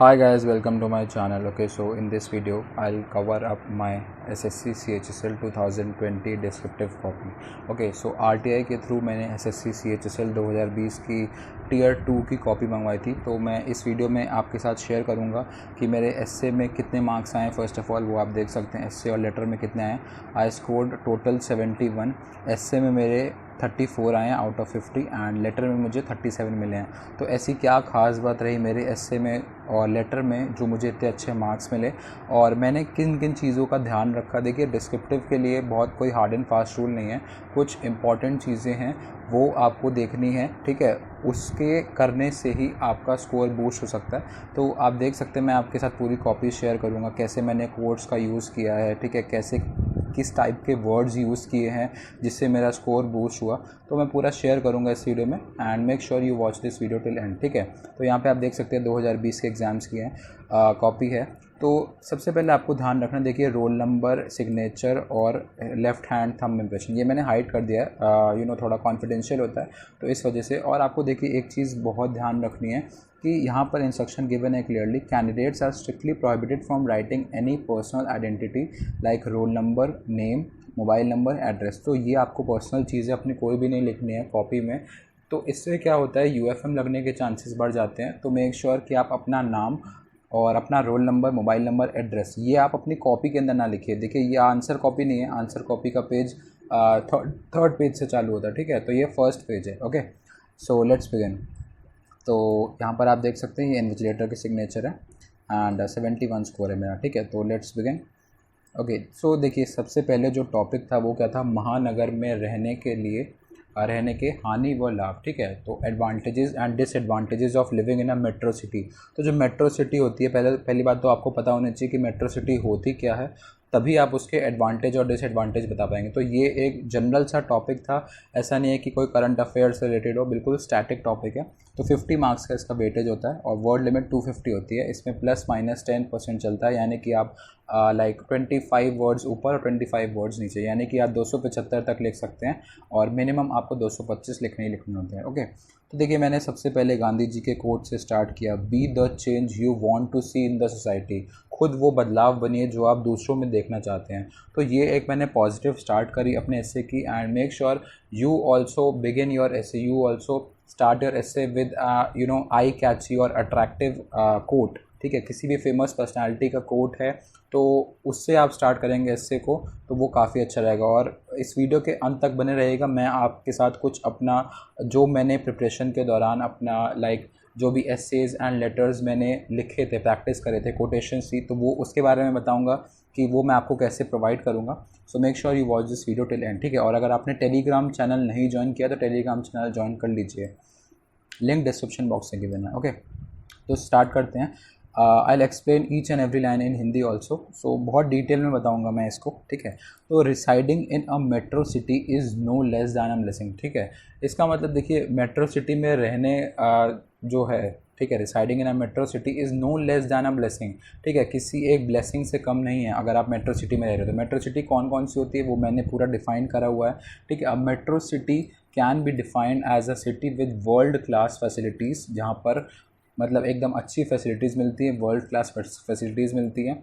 Hi guys, welcome to my channel. Okay, so in this video I'll cover up my SSC CHSL 2020 descriptive copy. Okay, so RTI के through मैंने SSC CHSL 2020 की tier 2 की copy मंगवाई थी। तो मैं इस वीडियो में आपके साथ शेयर करूंगा कि मेरे एसए में कितने मार्क्स आए। फर्स्ट ऑफ ऑल वो आप देख सकते हैं एसए और लेटर में कितने आए। I scored total 71। एसए में मेरे 34 आए हैं आउट ऑफ 50 एंड लेटर में मुझे 37 मिले हैं। तो ऐसी क्या ख़ास बात रही मेरे एसए में और लेटर में जो मुझे इतने अच्छे मार्क्स मिले, और मैंने किन किन चीज़ों का ध्यान रखा। देखिए, डिस्क्रिप्टिव के लिए बहुत कोई हार्ड एंड फास्ट रूल नहीं है, कुछ इंपॉर्टेंट चीज़ें हैं वो आपको देखनी है, ठीक है। उसके करने से ही आपका स्कोर बूस्ट हो सकता है। तो आप देख सकते हैं मैं आपके साथ पूरी कॉपी शेयर करूँगा, कैसे मैंने कोड्स का यूज़ किया है, ठीक है, कैसे किस टाइप के वर्ड्स यूज़ किए हैं जिससे मेरा स्कोर बूस्ट हुआ। तो मैं पूरा शेयर करूंगा इस वीडियो में and make sure you watch this video till and, ठीक है। तो यहाँ पे आप देख सकते हैं 2020 के एग्ज़ाम्स की हैं कॉपी है। तो सबसे पहले आपको ध्यान रखना, देखिए रोल नंबर, सिग्नेचर और लेफ़्ट हैंड थंब इम्प्रेशन ये मैंने हाइड कर दिया है, थोड़ा कॉन्फिडेंशियल होता है तो इस वजह से। और आपको देखिए एक चीज़ बहुत ध्यान रखनी है कि यहाँ पर इंस्ट्रक्शन गिवन है clearly, candidates are strictly prohibited from writing any personal identity like roll number, name, mobile number, address. तो ये आपको पर्सनल चीज़ें अपनी कोई भी नहीं लिखनी है कॉपी में। तो इससे क्या होता है, यूएफएम लगने के चांसेस बढ़ जाते हैं। तो मेक श्योर कि आप अपना नाम और अपना roll number, mobile number, address ये आप अपनी कॉपी के अंदर ना लिखिए। देखिए ये आंसर कॉपी नहीं है, आंसर कॉपी का पेज थर्ड पेज से चालू होता है, ठीक है। तो ये फर्स्ट पेज है। Okay, so let's begin. तो यहाँ पर आप देख सकते हैं ये इन्विजिलेटर की सिग्नेचर है एंड 71 स्कोर है मेरा, ठीक है। तो लेट्स बिगिन। ओके, सो देखिए सबसे पहले जो टॉपिक था वो क्या था, महानगर में रहने के हानि व लाभ, ठीक है। तो advantages and disadvantages of living in a metro city. तो जो मेट्रो सिटी होती है, पहली बात तो आपको पता होनी चाहिए कि मेट्रो सिटी होती क्या है, तभी आप उसके एडवांटेज और डिसएडवांटेज बता पाएंगे। तो ये एक जनरल सा टॉपिक था, ऐसा नहीं है कि कोई करंट अफेयर से रिलेटेड हो, बिल्कुल स्टैटिक टॉपिक है। तो 50 मार्क्स का इसका वेटेज होता है और वर्ड लिमिट 250 होती है। इसमें ±10% चलता है, यानी कि आप लाइक 25 वर्ड्स ऊपर और 25 वर्ड्स नीचे, यानी कि आप 275 तक लिख सकते हैं और मिनिमम आपको 225 लिखने ही लिखने होते हैं। ओके, तो देखिए मैंने सबसे पहले गांधी जी के कोट से स्टार्ट किया, be the change you want to see in the society. खुद वो बदलाव बनिए जो आप दूसरों में देखना चाहते हैं। तो ये एक मैंने पॉजिटिव स्टार्ट करी अपने एसे की। And make sure you also begin your essay, you also start your essay with a catchy और अट्रैक्टिव कोट, ठीक है। किसी भी फेमस पर्सनालिटी का कोट है तो उससे आप स्टार्ट करेंगे एसे को, तो वो काफ़ी अच्छा रहेगा। और इस वीडियो के अंत तक बने रहेगा, मैं आपके साथ कुछ अपना जो मैंने प्रिपरेशन के दौरान अपना जो भी एसेज एंड लेटर्स मैंने लिखे थे, प्रैक्टिस करे थे, कोटेशन थी, तो वो उसके बारे में बताऊंगा कि वो मैं आपको कैसे प्रोवाइड करूंगा। सो make sure you watch this video till and, ठीक है। और अगर आपने टेलीग्राम चैनल नहीं ज्वाइन किया तो टेलीग्राम चैनल ज्वाइन कर लीजिए, लिंक डिस्क्रिप्शन बॉक्स में गिवन है। ओके, तो स्टार्ट करते हैं। I will explain each and every line in Hindi also, so बहुत डिटेल में बताऊंगा मैं इसको, ठीक है। तो residing in a metro city is no less than a blessing, ठीक है। इसका मतलब देखिए मेट्रो सिटी में रहने जो है, ठीक है, residing in a metro city is no less than a blessing, ठीक है, किसी एक ब्लेसिंग से कम नहीं है अगर आप मेट्रो सिटी में रह रहे हो। तो मेट्रो सिटी कौन कौन सी होती है वो मैंने पूरा डिफाइन करा हुआ है, ठीक है। अब metro city can be defined as a city with world class facilities, जहाँ पर मतलब एकदम अच्छी फैसिलिटीज़ मिलती है, वर्ल्ड क्लास फैसिलिटीज़ मिलती हैं,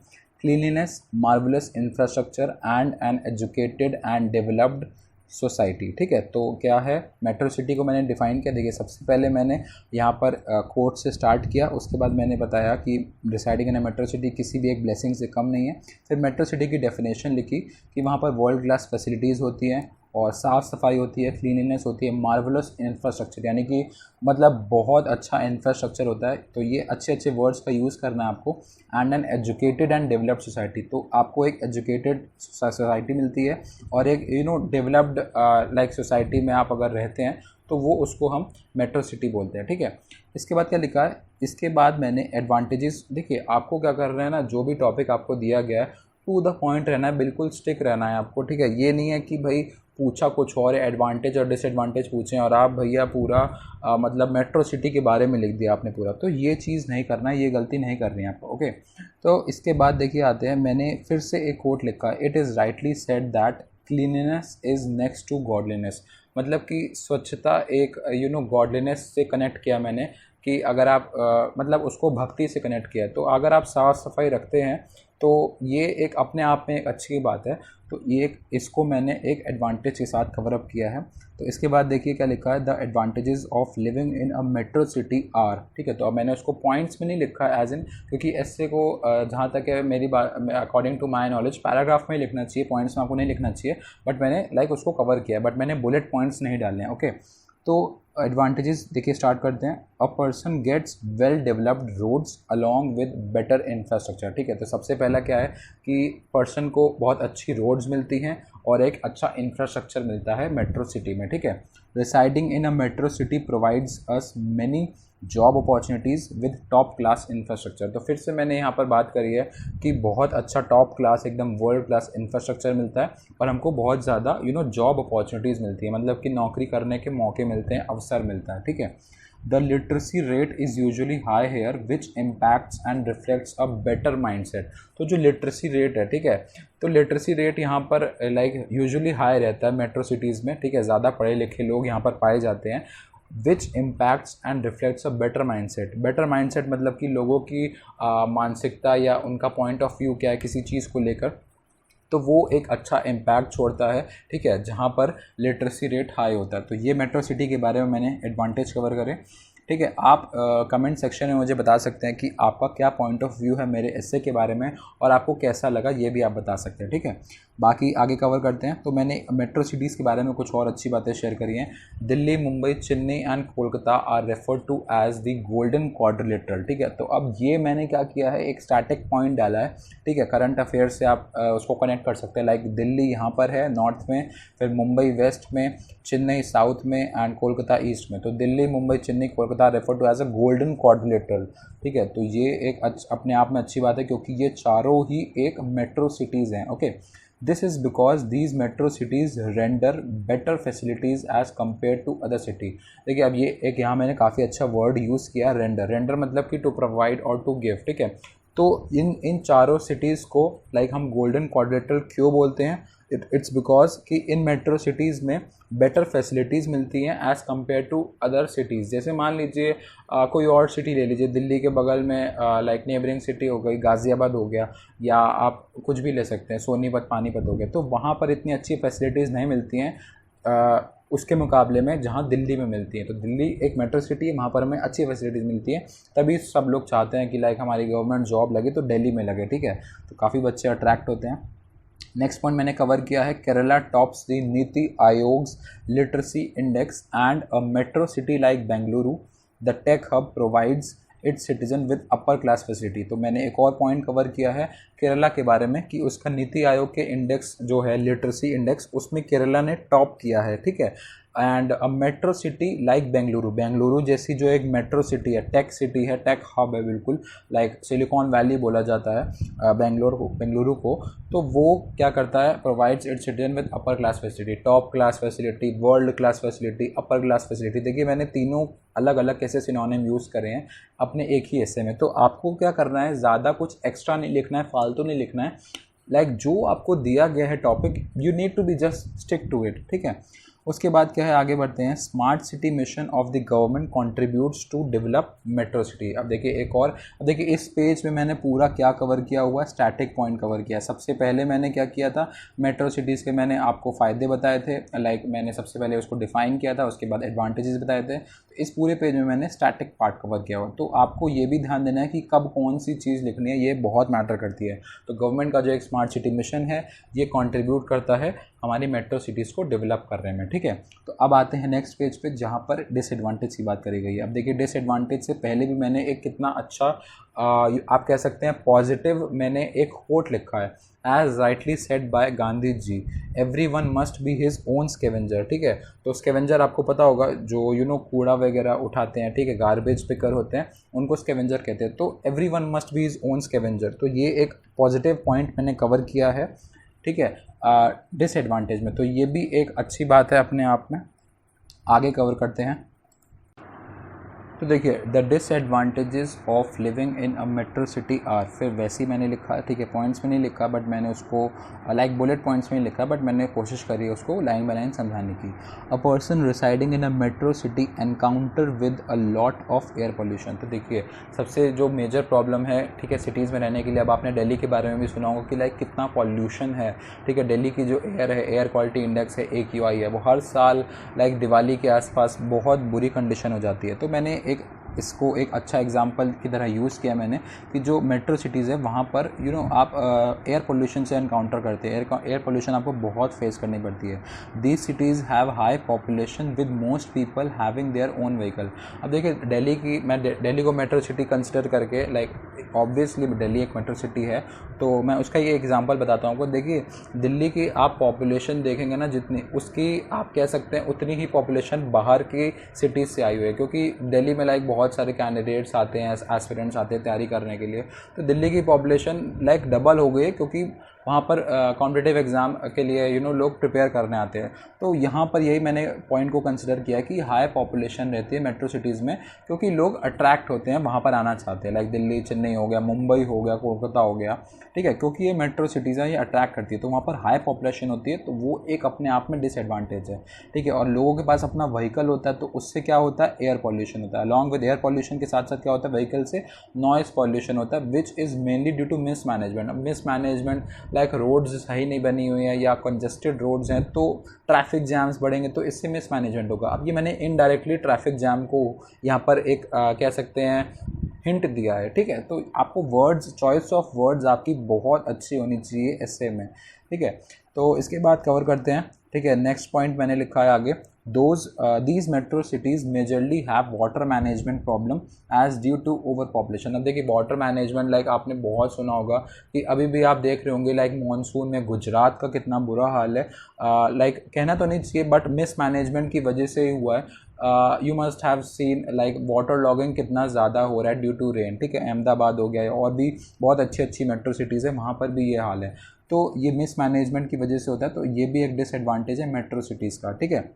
cleanliness, marvellous infrastructure and an educated and developed society, ठीक है। तो क्या है मेट्रो सिटी को मैंने डिफ़ाइन किया। देखिए सबसे पहले मैंने यहाँ पर कोर्ट से स्टार्ट किया, उसके बाद मैंने बताया कि डिसाइडिंग इन मेट्रो सिटी किसी भी एक ब्लेसिंग से कम नहीं है। फिर मेट्रो सिटी की डेफिनेशन लिखी कि वहाँ पर वर्ल्ड क्लास फैसिलिटीज़ होती हैं और साफ़ सफाई होती है, क्लीनिनेस होती है, मार्वलस इंफ्रास्ट्रक्चर, यानी कि मतलब बहुत अच्छा इंफ्रास्ट्रक्चर होता है। तो ये अच्छे अच्छे वर्ड्स का यूज़ करना है आपको। And an educated and developed society, तो आपको एक एजुकेटेड सोसाइटी मिलती है और एक डेवलप्ड लाइक सोसाइटी में आप अगर रहते हैं तो वो उसको हम मेट्रो सिटी बोलते हैं, ठीक है। इसके बाद क्या लिखा है, इसके बाद मैंने एडवांटेजेस, देखिए आपको क्या कर रहे हैं ना, जो भी टॉपिक आपको दिया गया है टू द पॉइंट रहना है, बिल्कुल स्टिक रहना है आपको, ठीक है। ये नहीं है कि भाई पूछा कुछ और, एडवांटेज और डिसएडवांटेज पूछें और आप भैया पूरा मतलब मेट्रो सिटी के बारे में लिख दिया आपने पूरा, तो ये चीज़ नहीं करना है, ये गलती नहीं करनी है आपको। ओके, तो इसके बाद देखिए आते हैं, मैंने फिर से एक कोट लिखा, it is rightly said that cleanliness is next to godliness, मतलब कि स्वच्छता एक गॉडलीनेस से कनेक्ट किया मैंने कि अगर आप मतलब उसको भक्ति से कनेक्ट किया है। तो अगर आप साफ़ सफाई रखते हैं तो ये एक अपने आप में एक अच्छी बात है। तो ये इसको मैंने एक एडवांटेज के साथ कवर अप किया है। तो इसके बाद देखिए क्या लिखा है, the advantages of living in a metro city are. ठीक है, तो अब मैंने उसको पॉइंट्स में नहीं लिखा एज इन, क्योंकि ऐसे को जहाँ तक है मेरी बात according to my knowledge paragraph में लिखना चाहिए, पॉइंट्स में आपको नहीं लिखना चाहिए। बट मैंने उसको कवर किया, बट मैंने बुलेट पॉइंट्स नहीं डाले हैं। ओके, तो एडवांटेजेस देखिए स्टार्ट करते हैं। A person gets well developed roads along with better infrastructure. ठीक है, तो सबसे पहला क्या है कि पर्सन को बहुत अच्छी रोड्स मिलती हैं और एक अच्छा इंफ्रास्ट्रक्चर मिलता है मेट्रो सिटी में। ठीक है, residing in a metro city provides us many job opportunities with top class infrastructure. तो फिर से मैंने यहाँ पर बात करी है कि बहुत अच्छा टॉप क्लास एकदम वर्ल्ड क्लास इंफ्रास्ट्रक्चर मिलता है और हमको बहुत ज़्यादा जॉब अपॉर्चुनिटीज़ मिलती है, मतलब कि नौकरी करने के मौके मिलते हैं, अवसर मिलता है। ठीक है, the literacy rate is usually high here which impacts and reflects a better mindset. तो जो लिटरेसी रेट है, ठीक है, तो लिटरेसी रेट यहाँ पर लाइक यूजुअली हाई रहता है मेट्रो सिटीज़ में। ठीक है, ज़्यादा पढ़े लिखे लोग यहाँ पर पाए जाते हैं। विच impacts and reflects a better mindset. Better mindset मतलब कि लोगों की मानसिकता या उनका पॉइंट ऑफ व्यू क्या है किसी चीज़ को लेकर, तो वो एक अच्छा इम्पैक्ट छोड़ता है। ठीक है, जहाँ पर लिटरेसी रेट हाई होता है। तो ये मेट्रो सिटी के बारे में मैंने एडवांटेज कवर करे। ठीक है, आप कमेंट सेक्शन में मुझे बता सकते हैं कि आपका क्या पॉइंट ऑफ व्यू है मेरे एस्से के बारे में और आपको कैसा लगा, ये भी आप बता सकते हैं। ठीक है, बाकी आगे कवर करते हैं। तो मैंने मेट्रो सिटीज़ के बारे में कुछ और अच्छी बातें शेयर करी हैं। Delhi, Mumbai, Chennai and Kolkata are referred to as the golden quadrilateral. ठीक है, तो अब ये मैंने क्या किया है, एक स्टैटिक पॉइंट डाला है। ठीक है, करंट अफेयर से आप उसको कनेक्ट कर सकते हैं। लाइक दिल्ली यहाँ पर है नॉर्थ में, फिर मुंबई वेस्ट में, चेन्नई साउथ में एंड कोलकाता ईस्ट में। तो Delhi, Mumbai, Chennai, Kolkata refer to as a golden quadrilateral. ठीक है, तो ये एक अपने आप में अच्छी बात है क्योंकि ये चारों ही एक मेट्रो सिटीज़ हैं। Okay, this is because these metro cities render better facilities as compare to other city. देखिए, अब ये एक यहाँ मैंने काफ़ी अच्छा वर्ड यूज़ किया, रेंडर। रेंडर मतलब कि टू प्रोवाइड और टू गिव। ठीक है, तो इन चारों सिटीज़ को लाइक हम गोल्डन क्वाड्रिलेटरल क्यों बोलते हैं, इट्स बिकॉज कि इन मेट्रो सिटीज़ में बेटर फैसिलिटीज़ मिलती हैं as compare to other cities. जैसे मान लीजिए कोई और सिटी ले लीजिए, दिल्ली के बगल में लाइक नेबरिंग सिटी हो गई, गाज़ियाबाद हो गया, या आप कुछ भी ले सकते हैं, सोनीपत, पानीपत हो गया। तो वहाँ पर इतनी अच्छी फैसिलिटीज़ नहीं मिलती हैं उसके मुकाबले में जहाँ दिल्ली में मिलती हैं। तो दिल्ली एक मेट्रो सिटी है, वहाँ पर हमें अच्छी फैसिलिटीज़ मिलती हैं, तभी सब लोग चाहते हैं कि लाइक हमारी गवर्नमेंट जॉब लगे तो दिल्ली में लगे। ठीक है, तो काफ़ी बच्चे अट्रैक्ट होते हैं। नेक्स्ट पॉइंट मैंने कवर किया है, Kerala tops the NITI Aayog's literacy index and a metro city like Bengaluru the tech hub provides its citizen with upper class facility. तो मैंने एक और पॉइंट कवर किया है केरला के बारे में कि उसका नीति आयोग के इंडेक्स जो है लिटरेसी इंडेक्स, उसमें केरला ने टॉप किया है। ठीक है, and a metro city like Bengaluru, Bengaluru जैसी जो एक मेट्रो सिटी है, टेक सिटी है, टेक हब है, बिल्कुल लाइक सिलिकॉन वैली बोला जाता है बेंगलुरु को। तो वो क्या करता है, provides its citizen with upper class facility, top class facility, world class facility, upper class facility. देखिए, मैंने तीनों अलग अलग कैसे सिनोनिम यूज़ करे हैं अपने एक ही एस्से में। तो आपको क्या करना है, ज़्यादा कुछ एक्स्ट्रा नहीं लिखना है, फालतू नहीं लिखना है। लाइक जो आपको दिया गया है topic, you need to be just stick to it. ठीक है, उसके बाद क्या है, आगे बढ़ते हैं। Smart city mission of the government contributes to develop metro city. अब देखिए एक और, अब देखिए इस पेज में मैंने पूरा क्या कवर किया हुआ है, स्टैटिक पॉइंट कवर किया। सबसे पहले मैंने क्या किया था, मेट्रो सिटीज़ के मैंने आपको फ़ायदे बताए थे, लाइक मैंने सबसे पहले उसको डिफ़ाइन किया था, उसके बाद एडवांटेजेस बताए थे। तो इस पूरे पेज में मैंने स्टैटिक पार्ट कवर किया हुआ। तो आपको ये भी ध्यान देना है कि कब कौन सी चीज़ लिखनी है, ये बहुत मैटर करती है। तो गवर्नमेंट का जो एक स्मार्ट सिटी मिशन है, ये कॉन्ट्रीब्यूट करता है हमारी मेट्रो सिटीज़ को डेवलप करने में। ठीक है, तो अब आते हैं नेक्स्ट पेज पे जहाँ पर डिसएडवांटेज की बात करी गई है। अब देखिए, डिसएडवांटेज से पहले भी मैंने एक कितना अच्छा आप कह सकते हैं पॉजिटिव मैंने एक कोट लिखा है, as rightly said by Gandhi ji, every one must be his own scavenger. ठीक है, तो स्केवेंजर आपको पता होगा, जो कूड़ा वगैरह उठाते हैं, ठीक है, गार्बेज पिकर होते हैं, उनको स्केवेंजर कहते हैं। तो every one must be his own scavenger, तो ये एक पॉजिटिव पॉइंट मैंने कवर किया है। ठीक है, डिसएडवांटेज में तो ये भी एक अच्छी बात है अपने आप में। आगे कवर करते हैं। तो देखिए the disadvantages of living in a metro city are, फिर वैसे ही मैंने लिखा, ठीक है, पॉइंट्स में नहीं लिखा बट मैंने उसको लाइक बुलेट पॉइंट्स में लिखा, बट मैंने कोशिश करी उसको लाइन बाय लाइन समझाने की। A person residing in a metro city encounter with a lot of air pollution. तो देखिए सबसे जो मेजर प्रॉब्लम है, ठीक है, सिटीज़ में रहने के लिए, अब आपने दिल्ली के बारे में भी सुना होगा कि लाइक कितना पॉल्यूशन है, ठीक है। दिल्ली की जो एयर है, एयर क्वालिटी इंडेक्स है AQI है, वो हर साल लाइक दिवाली के आसपास बहुत बुरी कंडीशन हो जाती है। तो मैंने इसको एक अच्छा एग्जांपल की तरह यूज़ किया मैंने कि जो मेट्रो सिटीज़ है वहाँ पर आप एयर पोल्यूशन से एनकाउंटर करते हैं, एयर पोल्यूशन आपको बहुत फेस करनी पड़ती है। These cities have high population with most people having their own vehicle. अब देखिए मैं दिल्ली को मेट्रो सिटी कंसिडर करके, लाइक ऑब्वियसली दिल्ली एक मेट्रो सिटी है, तो मैं उसका ये एग्जांपल बताता हूँ आपको। देखिए दिल्ली की आप पॉपुलेशन देखेंगे ना, जितनी उसकी आप कह सकते हैं उतनी ही पॉपुलेशन बाहर की सिटीज़ से आई हुई है, क्योंकि दिल्ली में लाइक बहुत सारे कैंडिडेट्स आते हैं, एस्पिरेंट्स आते हैं तैयारी करने के लिए। तो दिल्ली की पॉपुलेशन लाइक डबल हो गई है, क्योंकि वहाँ पर कॉम्पिटिटिव एग्ज़ाम के लिए लोग प्रिपेयर करने आते हैं। तो यहाँ पर यही मैंने पॉइंट को कंसिडर किया कि हाई पॉपुलेशन रहती है मेट्रो सिटीज़ में, क्योंकि लोग अट्रैक्ट होते हैं, वहाँ पर आना चाहते हैं। लाइक दिल्ली, चेन्नई हो गया, मुंबई हो गया, कोलकाता हो गया, ठीक है, क्योंकि ये मेट्रो सिटीज़ हैं, ये अट्रैक्ट करती है, तो वहाँ पर हाई पॉपुलेशन होती है, तो वो एक अपने आप में डिसएडवांटेज है, ठीक है। और लोगों के पास अपना व्हीकल होता है, तो उससे क्या होता है, एयर पॉल्यूशन होता है। अलॉन्ग विद एयर पॉल्यूशन के साथ साथ क्या होता है, व्हीकल से नॉइज़ पॉल्यूशन होता है, which is mainly due to mismanagement. अब मिसमैनेजमेंट लाइक रोड्स सही नहीं बनी हुई है या कंजेस्टेड रोड्स हैं, तो ट्रैफिक जैम्स बढ़ेंगे, तो इससे मिसमैनेजमेंट होगा। अब ये मैंने इनडायरेक्टली ट्रैफिक जैम को यहाँ पर एक कह सकते हैं हिंट दिया है, ठीक है। तो आपको वर्ड्स, चॉइस ऑफ वर्ड्स आपकी बहुत अच्छी होनी चाहिए एसे में, ठीक है। तो इसके बाद कवर करते हैं, ठीक है। नेक्स्ट पॉइंट मैंने लिखा है आगे, these metro cities majorly have water management problem as due to over population। अब देखिए वाटर मैनेजमेंट, लाइक आपने बहुत सुना होगा कि अभी भी आप देख रहे होंगे लाइक मॉनसून में गुजरात का कितना बुरा हाल है। लाइक कहना तो नहीं चाहिए बट मिस मैनेजमेंट की वजह से ही हुआ है। You must have seen like water logging कितना ज़्यादा हो रहा है ड्यू टू रेन, ठीक है। अहमदाबाद हो गया और भी बहुत अच्छी अच्छी मेट्रो सिटीज़ है, वहाँ पर भी ये हाल है। तो ये मिस मैनेजमेंट की वजह से होता है, तो ये भी एक डिसएडवांटेज है मेट्रो सिटीज़ का, ठीक है।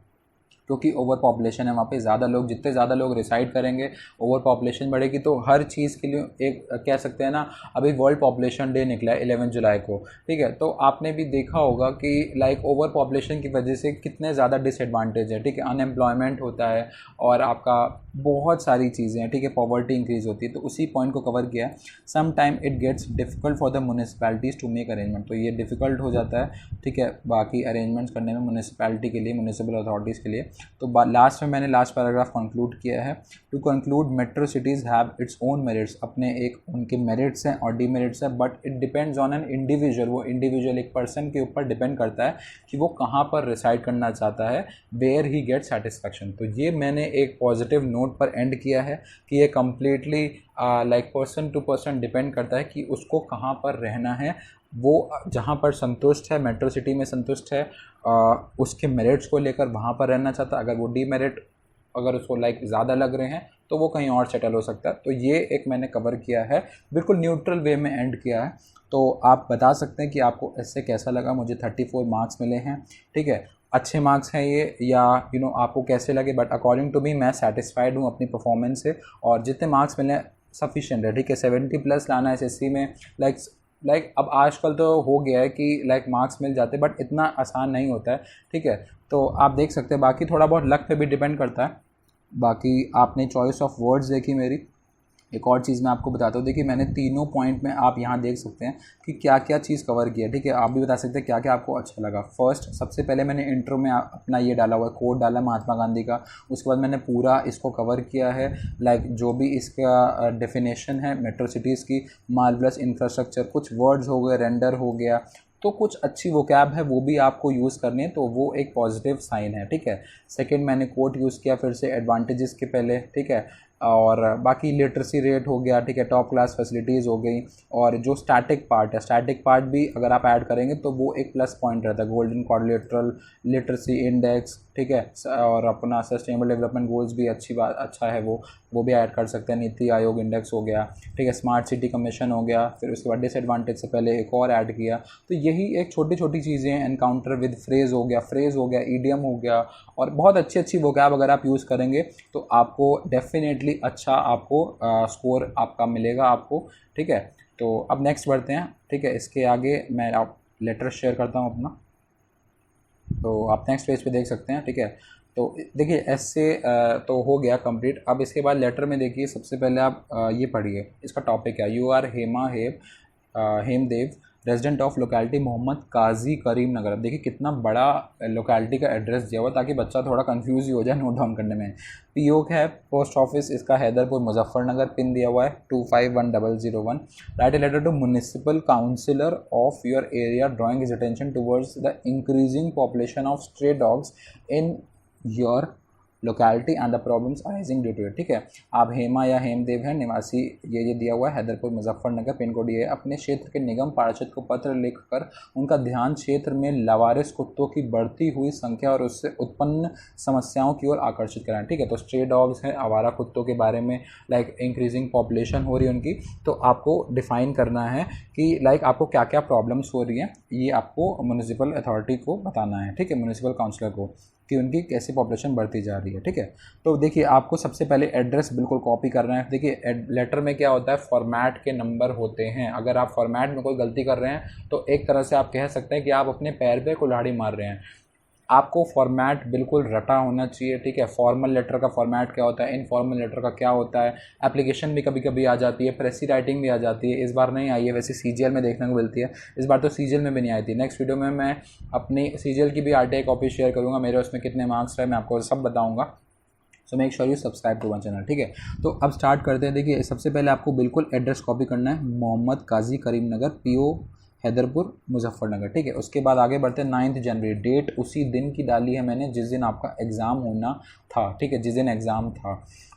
क्योंकि ओवर पॉपुलेशन है वहाँ पे, ज़्यादा लोग, जितने ज़्यादा लोग रिसाइड करेंगे ओवर पॉपुलेशन बढ़ेगी, तो हर चीज़ के लिए एक कह सकते हैं ना, अभी वर्ल्ड पॉपुलेशन डे निकला है 11 जुलाई को, ठीक है। तो आपने भी देखा होगा कि लाइक ओवर पॉपुलेशन की वजह से कितने ज़्यादा डिसएडवांटेज है, ठीक है। अनएम्प्लॉयमेंट होता है और आपका बहुत सारी चीज़ें हैं, ठीक है, पॉवर्टी इंक्रीज़ होती है। तो उसी पॉइंट को कवर किया है। Some time it gets difficult for the municipalities to make arrangement, तो ये डिफ़िकल्ट हो जाता है, ठीक है, बाकी अरेंजमेंट्स करने में म्यूनिसिपैलिटी के लिए, म्यूनिसिपल अथॉरिटीज़ के लिए। तो लास्ट में मैंने लास्ट पैराग्राफ कंक्लूड किया है, to conclude metro cities have its own merits, अपने एक उनके मेरिट्स हैं और डीमेरिट्स हैं, but it depends on an individual. वो इंडिविजुअल एक पर्सन के ऊपर डिपेंड करता है कि वो कहाँ पर रिसाइड करना चाहता है, वेयर ही गेट सेटिस्फैक्शन। तो ये मैंने एक पॉजिटिव नोट पर एंड किया है कि ये completely like person to person depend करता है कि उसको कहाँ पर रहना है। वो जहाँ पर संतुष्ट है, मेट्रो सिटी में संतुष्ट है, उसके मेरिट्स को लेकर वहाँ पर रहना चाहता है। अगर वो डीमेरिट, अगर उसको लाइक ज़्यादा लग रहे हैं, तो वो कहीं और सेटल हो सकता है। तो ये एक मैंने कवर किया है, बिल्कुल न्यूट्रल वे में एंड किया है। तो आप बता सकते हैं कि आपको इससे कैसा लगा। मुझे 34 मार्क्स मिले हैं, ठीक है, अच्छे मार्क्स हैं ये, या आपको कैसे लगे, बट अकॉर्डिंग टू मी मैं सेटिस्फाइड हूँ अपनी परफॉर्मेंस से, और जितने मार्क्स मिले सफिशिएंट है, ठीक है। 70+ लाना SSC में लाइक अब आजकल तो हो गया है कि लाइक मार्क्स मिल जाते हैं, बट इतना आसान नहीं होता है, ठीक है। तो आप देख सकते हैं, बाकी थोड़ा बहुत लक पे भी डिपेंड करता है। बाकी आपने चॉइस ऑफ वर्ड्स देखी मेरी। एक और चीज़ मैं आपको बताता हूँ, देखिए मैंने तीनों पॉइंट में आप यहाँ देख सकते हैं कि क्या क्या चीज़ कवर किया, ठीक है। आप भी बता सकते हैं क्या क्या आपको अच्छा लगा। फर्स्ट, सबसे पहले मैंने इंट्रो में अपना ये डाला हुआ है, कोट डाला महात्मा गांधी का। उसके बाद मैंने पूरा इसको कवर किया है, लाइक जो भी इसका डेफिनेशन है मेट्रो सिटीज़ की, मार्वलस इंफ्रास्ट्रक्चर, कुछ वर्ड्स हो गए, रेंडर हो गया, तो कुछ अच्छी वोकैब है वो भी आपको यूज़ करनी है, तो वो एक पॉजिटिव साइन है, ठीक है। सेकंड, मैंने कोट यूज़ किया फिर से एडवांटेजेस के पहले, ठीक है। और बाकी लिटरेसी रेट हो गया, ठीक है, टॉप क्लास फैसिलिटीज़ हो गई, और जो स्टैटिक पार्ट है, स्टैटिक पार्ट भी अगर आप ऐड करेंगे तो वो एक प्लस पॉइंट रहता है। गोल्डन क्वाड्रिलेटरल लिटरेसी इंडेक्स, ठीक है, और अपना सस्टेनेबल डेवलपमेंट गोल्स भी अच्छी बात, अच्छा है वो भी ऐड कर सकते हैं। नीति आयोग इंडेक्स हो गया, ठीक है, स्मार्ट सिटी कमीशन हो गया, फिर उसके बाद डिसएडवांटेज से पहले एक और ऐड किया। तो यही एक छोटी छोटी चीज़ें हैं। एनकाउंटर विद फ्रेज हो गया, ईडियम हो गया, और बहुत अच्छी अच्छी वोकैब अगर आप यूज़ करेंगे तो आपको डेफिनेटली डेफिनेटली अच्छा आपको स्कोर आपका मिलेगा आपको, ठीक है। तो अब नेक्स्ट बढ़ते हैं, ठीक है। इसके आगे मैं आप लेटर शेयर करता हूँ अपना, तो आप नेक्स्ट पेज पे देख सकते हैं, ठीक है। तो देखिए ऐसे तो हो गया कंप्लीट। अब इसके बाद लेटर में देखिए सबसे पहले आप ये पढ़िए, इसका टॉपिक क्या है। You are Hemdev resident of locality Mohammad Kazi Karim Nagar. अब देखिए कितना बड़ा लोकेलिटी का एड्रेस दिया हुआ, ताकि बच्चा थोड़ा कंफ्यूज ही हो जाए नोट डाउन करने में। पीओ है पोस्ट ऑफिस इसका हैदरपुर मुजफ्फरनगर, पिन दिया हुआ है 251001। Write a letter to municipal councillor of your area drawing his attention towards the increasing population of stray dogs in your locality and the problems arising due to it, ठीक है। आप हेमा या हेमदेव हैं, निवासी ये दिया हुआ है हैदरपुर मुजफ्फरनगर, पिन कोड ये है। अपने क्षेत्र के निगम पार्षद को पत्र लिखकर उनका ध्यान क्षेत्र में लावारिस कुत्तों की बढ़ती हुई संख्या और उससे उत्पन्न समस्याओं की ओर आकर्षित कराएं, ठीक है। तो स्ट्रे डॉग्स हैं, आवारा कुत्तों के बारे में, लाइक इंक्रीजिंग पॉपुलेशन हो रही है उनकी, तो आपको डिफाइन करना है कि लाइक आपको क्या क्या प्रॉब्लम्स हो रही हैं, ये आपको म्यूनिसिपल अथॉरिटी को बताना है, ठीक है, म्यूनिसिपल काउंसिलर को, कि उनकी कैसी पॉपुलेशन बढ़ती जा रही है, ठीक है। तो देखिए आपको सबसे पहले एड्रेस बिल्कुल कॉपी करना है। देखिए लेटर में क्या होता है, फॉर्मेट के नंबर होते हैं। अगर आप फॉर्मेट में कोई गलती कर रहे हैं तो एक तरह से आप कह सकते हैं कि आप अपने पैर पे कुल्हाड़ी मार रहे हैं। आपको फॉर्मेट बिल्कुल रटा होना चाहिए, ठीक है। फॉर्मल लेटर का फॉर्मेट क्या होता है, इनफॉर्मल लेटर का क्या होता है। एप्लीकेशन भी कभी कभी आ जाती है, प्रेसी राइटिंग भी आ जाती है। इस बार नहीं आई है, वैसे सीजीएल में देखने को मिलती है, इस बार तो सीजीएल में भी नहीं आई थी। नेक्स्ट वीडियो में मैं अपनी सीजीएल की भी आरटीआई कॉपी शेयर करूँगा, मेरे उसमें कितने मार्क्स रहे मैं आपको सब बताऊँगा। So make sure you subscribe to my channel, ठीक है। तो अब स्टार्ट करते हैं। देखिए सबसे पहले आपको बिल्कुल एड्रेस कॉपी करना है, मोहम्मद काजी करीम नगर, पीओ हैदरपुर मुजफ्फरनगर, ठीक है। उसके बाद आगे बढ़ते हैं 9 जनवरी, डेट उसी दिन की डाली है मैंने जिस दिन आपका एग्ज़ाम होना था, ठीक है, जिस दिन एग्ज़ाम था।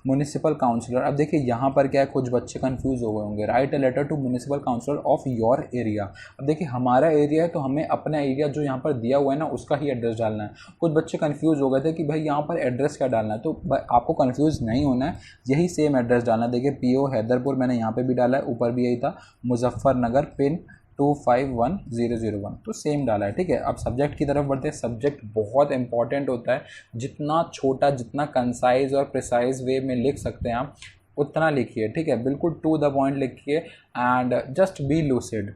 म्यूनिसिपल काउंसलर, अब देखिए यहाँ पर क्या है, कुछ बच्चे कंफ्यूज हो गए होंगे। Write a letter to municipal councillor of your area. अब देखिए हमारा एरिया है तो हमें अपना एरिया जो यहाँ पर दिया हुआ है ना उसका ही एड्रेस डालना है। कुछ बच्चे कंफ्यूज हो गए थे कि भाई यहाँ पर एड्रेस क्या डालना है, तो आपको कंफ्यूज नहीं होना है, यही सेम एड्रेस डालना है। देखिए पीओ हैदरपुर मैंने यहाँ पर भी डाला है, ऊपर भी यही था, मुजफ्फरनगर, पिन 251001, तो सेम डाला है, ठीक है। अब सब्जेक्ट की तरफ बढ़ते हैं। सब्जेक्ट बहुत इंपॉर्टेंट होता है, जितना छोटा जितना कंसाइज और प्रिसाइज वे में लिख सकते हैं आप उतना लिखिए, ठीक है। बिल्कुल टू द पॉइंट लिखिए एंड जस्ट बी लूसिड।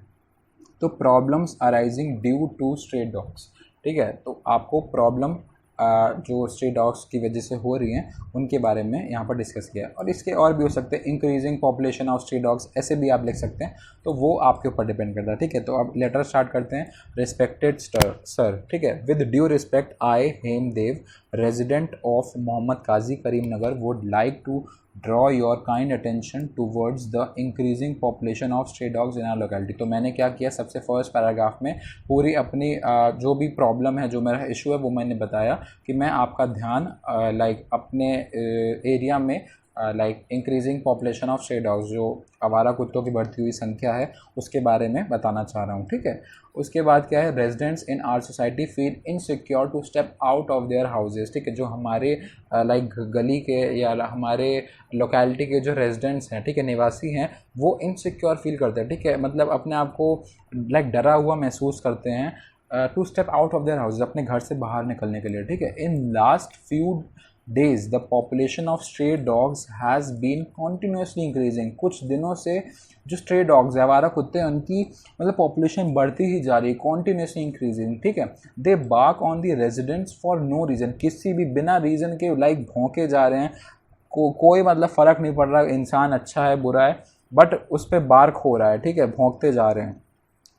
तो problems arising due to stray dogs, ठीक है। तो आपको प्रॉब्लम जो स्ट्रे डॉग्स की वजह से हो रही हैं उनके बारे में यहाँ पर डिस्कस किया, और इसके और भी हो सकते हैं, increasing population of stray dogs, ऐसे भी आप लिख सकते हैं, तो वो आपके ऊपर डिपेंड करता है, ठीक है। तो अब लेटर स्टार्ट करते हैं। रिस्पेक्टेड सर, ठीक है, with due respect I Hemdev resident of Mohammad Kazi Karim Nagar would like to draw your kind attention towards the increasing population of stray dogs in our locality। तो मैंने क्या किया, सबसे फर्स्ट पैराग्राफ में पूरी अपनी जो भी प्रॉब्लम है, जो मेरा इशू है, वो मैंने बताया कि मैं आपका ध्यान लाइक अपने एरिया में like increasing population of stray dogs, जो आवारा कुत्तों की बढ़ती हुई संख्या है उसके बारे में बताना चाह रहा हूँ, ठीक है। उसके बाद क्या है, residents in our society feel insecure to step out of their houses, ठीक है। जो हमारे लाइक गली के या हमारे लोकेलिटी के जो रेजिडेंट्स हैं, ठीक है, निवासी हैं, वो इनसिक्योर फील करते हैं, ठीक है। मतलब अपने आप को लाइक डरा हुआ महसूस करते हैं to step out of their houses, अपने घर से बाहर निकलने के लिए, ठीक है। In last few days the population of stray dogs has been continuously increasing। कुछ दिनों से जो स्ट्रे डॉग्स है, आवारा कुत्ते हैं, उनकी मतलब पॉपुलेशन बढ़ती ही जा रही है, कॉन्टीन्यूसली इंक्रीजिंग, ठीक है। They bark on the residents for no reason, किसी भी बिना रीज़न के लाइक भौंके जा रहे हैं, कोई मतलब फ़र्क नहीं पड़ रहा इंसान अच्छा है बुरा है, बट उस पर बार्क हो रहा है, ठीक है, भौंकते जा रहे हैं।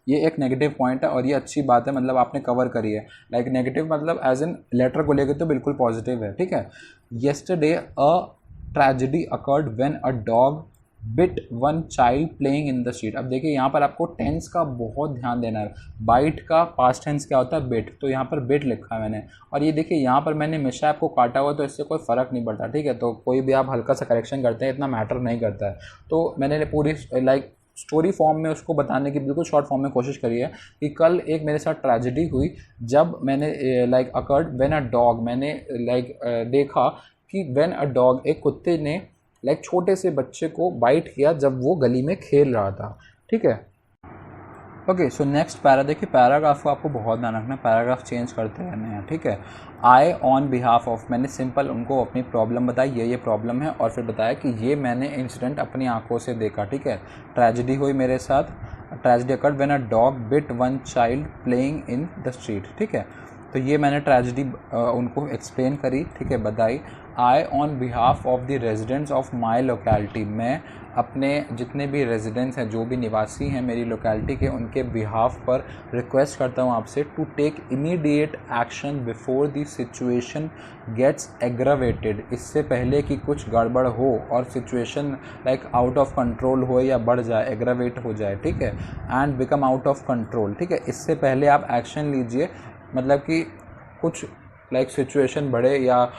ये एक नेगेटिव पॉइंट है और ये अच्छी बात है, मतलब आपने कवर करी है। लाइक नेगेटिव मतलब एज एन लेटर को लेकर तो बिल्कुल पॉजिटिव है, ठीक है। Yesterday a tragedy occurred when a dog bit one child playing in the street. अब देखिए यहाँ पर आपको टेंस का बहुत ध्यान देना है। बाइट का पास्ट टेंस क्या होता है, बिट, तो यहाँ पर बिट लिखा है मैंने, और ये देखिए यहाँ पर मैंने हमेशा आपको काटा हुआ, तो इससे कोई फ़र्क नहीं पड़ता, ठीक है। तो कोई भी आप हल्का सा करेक्शन करते हैं, इतना मैटर नहीं करता है। तो मैंने पूरी लाइक स्टोरी फॉर्म में उसको बताने की बिल्कुल शॉर्ट फॉर्म में कोशिश करी है कि कल एक मेरे साथ ट्रेजेडी हुई, जब मैंने like occurred when a dog, मैंने लाइक देखा कि व्हेन अ डॉग, एक कुत्ते ने लाइक छोटे से बच्चे को बाइट किया जब वो गली में खेल रहा था, ठीक है। ओके, सो नेक्स्ट पैरा देखिए, पैराग्राफ को आपको बहुत ध्यान रखना है, पैराग्राफ चेंज करते रहने हैं, ठीक है। आई ऑन बिहाफ ऑफ, मैंने सिंपल उनको अपनी प्रॉब्लम बताई, ये प्रॉब्लम है, और फिर बताया कि ये मैंने इंसिडेंट अपनी आंखों से देखा, ठीक है। ट्रेजिडी हुई मेरे साथ, tragedy occurred when a dog bit one child playing in the street, ठीक है। तो ये मैंने ट्रेजिडी उनको एक्सप्लेन करी, ठीक है, बताई। I on behalf of the residents of my locality, मैं अपने जितने भी रेजिडेंट्स हैं, जो भी निवासी हैं मेरी लोकेलिटी के, उनके बिहाफ पर रिक्वेस्ट करता हूँ आपसे to take immediate action before the situation gets aggravated, इससे पहले कि कुछ गड़बड़ हो और situation like out of control हो या बढ़ जाए, एग्रावेट हो जाए, ठीक है, and become out of control, ठीक है। इससे पहले आप एक्शन लीजिए, मतलब कि कुछ लाइक सिचुएशन बढ़े या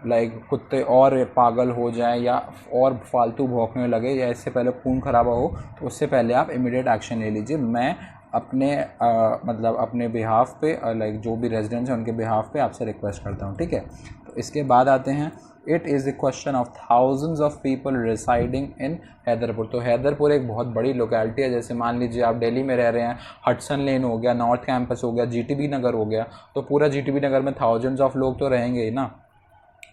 लाइक कुत्ते और पागल हो जाएं या और फालतू भौंकने लगे या इससे पहले खून खराबा हो, तो उससे पहले आप इमीडिएट एक्शन ले लीजिए। मैं अपने मतलब अपने बिहाफ पे लाइक जो भी रेजिडेंट्स हैं उनके बिहाफ पे आपसे रिक्वेस्ट करता हूँ, ठीक है। तो इसके बाद आते हैं, it is the question of thousands of people residing in Haiderpur. तो हैदरपुर एक बहुत बड़ी लोकेलिटी है, जैसे मान लीजिए आप दिल्ली में रह रहे हैं, हडसन लेन हो गया, नॉर्थ कैंपस हो गया, जीटीबी नगर हो गया, तो पूरा जीटीबी नगर में थाउजेंड्स ऑफ लोग तो रहेंगे ही ना,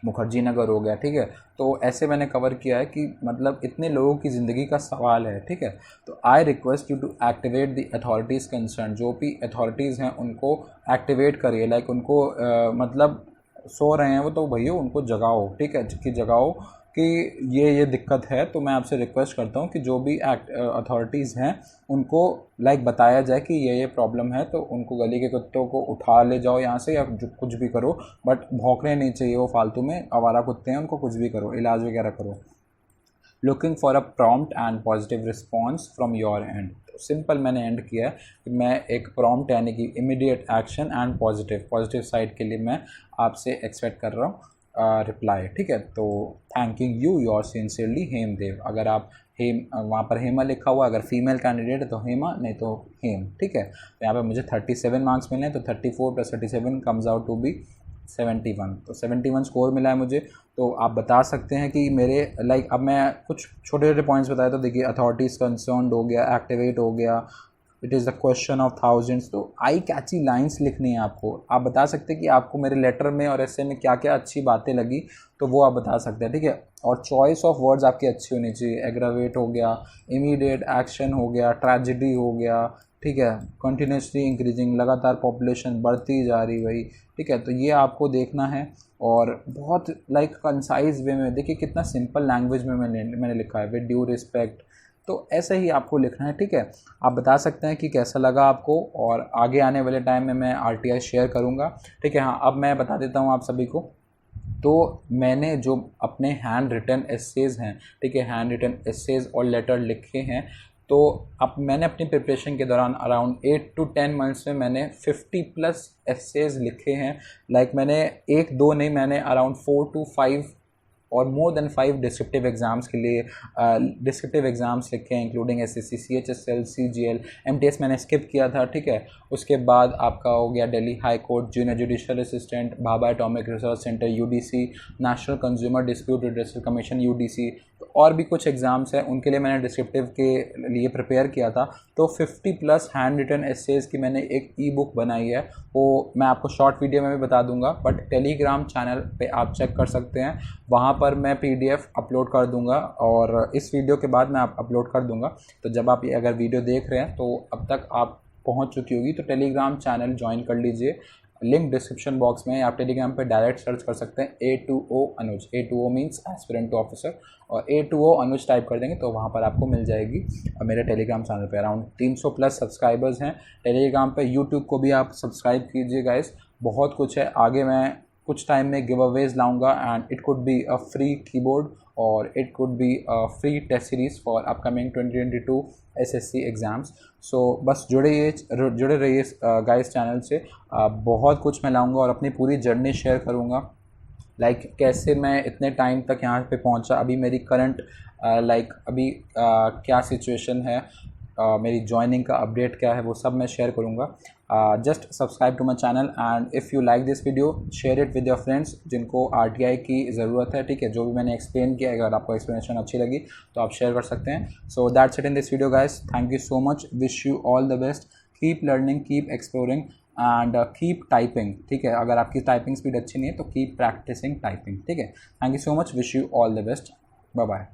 मुखर्जी नगर हो गया, ठीक है। तो ऐसे मैंने कवर किया है कि मतलब इतने लोगों की ज़िंदगी का सवाल है, ठीक है। तो I request you to activate the authorities concern, जो भी अथॉरिटीज़ हैं उनको एक्टिवेट करिए, लाइक उनको मतलब सो रहे हैं वो, तो भैया उनको जगाओ, ठीक है, कि जगाओ कि ये दिक्कत है। तो मैं आपसे रिक्वेस्ट करता हूँ कि जो भी अथॉरिटीज़ हैं उनको लाइक बताया जाए कि ये प्रॉब्लम है, तो उनको गली के कुत्तों को उठा ले जाओ यहाँ से या जो कुछ भी करो, बट भौंकने नहीं चाहिए वो फालतू में, आवारा कुत्ते हैं, उनको कुछ भी करो, इलाज वगैरह करो। Looking for a prompt and positive response from your and, simple मैंने एंड किया है कि मैं एक प्रॉम्प्ट यानी कि immediate action and positive side के लिए मैं आपसे एक्सपेक्ट कर रहा हूँ रिप्लाई, ठीक है। तो थैंकिंग यू योर सिंसियरली हेमदेव, अगर आप हेम वहाँ पर हेमा लिखा हुआ, अगर फीमेल कैंडिडेट है तो हेमा, नहीं तो हेम, ठीक है। तो यहाँ पे मुझे 37 मार्क्स मिले हैं, तो 34 + 37 कम्स आउट टू बी 71, तो 71 स्कोर मिला है मुझे। तो आप बता सकते हैं कि मेरे लाइक अब मैं कुछ छोटे छोटे पॉइंट्स बताया, तो देखिए अथॉरिटीज़ कंसर्न्ड हो गया, एक्टिवेट हो गया, it is the question of thousands. तो आई कैची लाइंस लिखनी है आपको, आप बता सकते हैं कि आपको मेरे लेटर में और ऐसे में क्या क्या अच्छी बातें लगी, तो वो आप बता सकते हैं, ठीक है। और चॉइस ऑफ वर्ड्स आपकी अच्छी होनी चाहिए, एग्रावेट हो गया, इमीडिएट एक्शन हो गया, ट्रेजिडी हो गया, ठीक है, कंटिन्यूसली इंक्रीजिंग, लगातार पॉपुलेशन बढ़ती जा रही भाई, ठीक है। तो ये आपको देखना है, और बहुत लाइक कंसाइज वे में, देखिए कितना सिंपल लैंग्वेज में मैंने लिखा है, विद ड्यू रिस्पेक्ट, तो ऐसे ही आपको लिखना है, ठीक है। आप बता सकते हैं कि कैसा लगा आपको, और आगे आने वाले टाइम में मैं आरटीआई शेयर करूंगा, ठीक है। हाँ, अब मैं बता देता हूँ आप सभी को, तो मैंने जो अपने हैंड रिटन एसेज हैं, ठीक है, हैंड रिटन एसेज और लेटर लिखे हैं, तो अब मैंने अपनी प्रिपरेशन के दौरान अराउंड 8 to 10 मंथ्स में मैंने 50+ एसेज लिखे हैं, लाइक मैंने 1-2 नहीं, मैंने अराउंड 4 to 5 और मोर देन 5 डिस्क्रिप्टिव एग्ज़ाम्स के लिए डिस्क्रिप्टिव एग्ज़ाम्स लिखे हैं, including SSC, CHSL, CGL, MTS मैंने स्किप किया था, ठीक है। उसके बाद आपका हो गया Delhi high court, junior judicial assistant, Bhabha atomic research centre UDC, national consumer dispute redressal commission UDC, तो और भी कुछ एग्ज़ाम्स हैं, उनके लिए मैंने डिस्क्रिप्टिव के लिए प्रिपेयर किया था। तो 50+ हैंड रिटन एसेज की मैंने एक ई बुक बनाई है, वो मैं आपको शॉर्ट वीडियो में भी बता दूंगा, बट टेलीग्राम चैनल पे आप चेक कर सकते हैं, वहाँ पर मैं पीडीएफ अपलोड कर दूंगा, और इस वीडियो के बाद मैं अपलोड कर दूंगा। तो जब आप ये अगर वीडियो देख रहे हैं तो अब तक आप पहुँच चुकी होगी, तो टेलीग्राम चैनल ज्वाइन कर लीजिए, लिंक डिस्क्रिप्शन बॉक्स में, आप टेलीग्राम पे डायरेक्ट सर्च कर सकते हैं A2O Anuj, A2O means aspirant to officer, और A2O अनुज टाइप कर देंगे तो वहाँ पर आपको मिल जाएगी। और मेरे टेलीग्राम चैनल पे अराउंड 300+ सब्सक्राइबर्स हैं टेलीग्राम पे। यूट्यूब को भी आप सब्सक्राइब कीजिए गाइस, बहुत कुछ है आगे, मैं कुछ टाइम में गिव अवेज लाऊंगा, and it could be a free keyboard और it could be a free test series for upcoming 2022 SSC exams. So बस जुड़े रहिए गाइस चैनल से, बहुत कुछ मैं लाऊंगा और अपनी पूरी जर्नी शेयर करूंगा, लाइक कैसे मैं इतने टाइम तक यहाँ पे पहुँचा, अभी मेरी करंट लाइक अभी क्या सिचुएशन है, मेरी ज्वाइनिंग का अपडेट क्या है, वो सब मैं शेयर करूँगा। Just subscribe to my channel, and if you like this video share it with your friends जिनको आरटीआई की ज़रूरत है, ठीक है। जो भी मैंने एक्सप्लेन किया, अगर आपको एक्सप्लेनेशन अच्छी लगी तो आप शेयर कर सकते हैं। So that's it in this video guys, thank you so much, wish you all the best, keep learning, keep exploring and keep typing, ठीक है। अगर आपकी टाइपिंग स्पीड अच्छी नहीं है तो कीप प्रैक्टिसिंग टाइपिंग, ठीक है। Thank you so much, wish you all the best, bye bye.